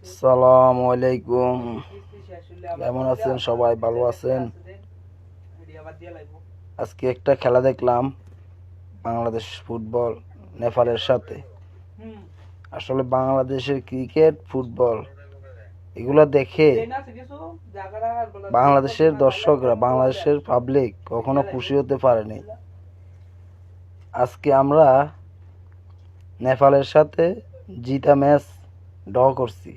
আসসালামু আলাইকুম। কেমন আছেন সবাই? ভালো আছেন? আজকে একটা খেলা দেখলাম, বাংলাদেশ ফুটবল নেপালের সাথে। আসলে বাংলাদেশের ক্রিকেট, ফুটবল এগুলো দেখে বাংলাদেশের দর্শকরা, বাংলাদেশের পাবলিক কখনো খুশি হতে পারেনি। আজকে আমরা নেপালের সাথে জিতা ম্যাচ ড্র করছি।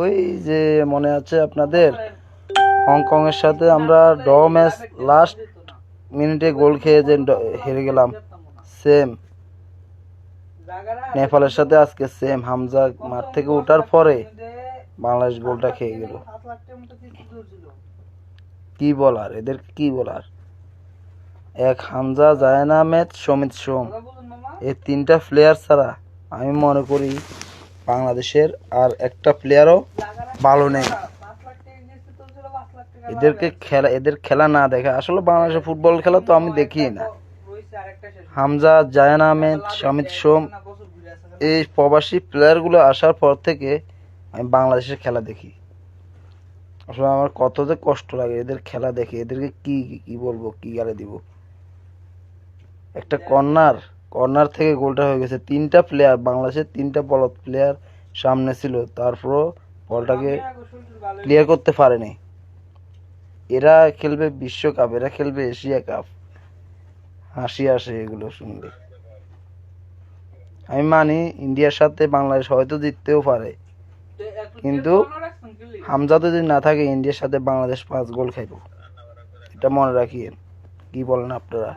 ওই যে মনে আছে আপনাদের, হংকং এর সাথে আমরা ড্র ম্যাচ লাস্ট মিনিটে গোল খেয়ে যে হেরে গেলাম, সেম নেপালের সাথে আজকে সেম। হামজা মাঠ থেকে ওঠার পরে বাংলাদেশ গোলটা খেয়ে গেল। কি বলার, এদের কি বলার। এক হামজা, জায়ন আহমেদ, সমিত সোম, এই তিনটা প্লেয়ার ছাড়া আমি মনে করি বাংলাদেশের আর একটা প্লেয়ারও ভালো নেই। এদের খেলা না দেখা, আসলে বাংলাদেশের ফুটবল খেলা তো আমি দেখি না। হামজা, জায়ন আহমেদ, সমিত সোম, এই প্রবাসী প্লেয়ারগুলো আসার পর থেকে আমি বাংলাদেশের খেলা দেখি। আসলে আমার কত যে কষ্ট লাগে এদের খেলা দেখে। এদেরকে কি বলবো, কি গালে দিব। একটা কর্নার থেকে গোলটা হয়ে গেছে। তিনটা প্লেয়ার, বাংলাদেশের তিনটা বলদ প্লেয়ার সামনে ছিল, তারপরও বলটাকে ক্লিয়ার করতে পারেনি। এরা খেলবে বিশ্বকাপ, এরা খেলবে এশিয়া কাপ। হাসি আসে এগুলো শুনলে। আমি মানি ইন্ডিয়ার সাথে বাংলাদেশ হয়তো জিততেও পারে, কিন্তু হামজা যদি না থাকে ইন্ডিয়ার সাথে বাংলাদেশ 5 গোল খাইব। এটা মনে রাখিয়েন। কি বলেন আপনারা?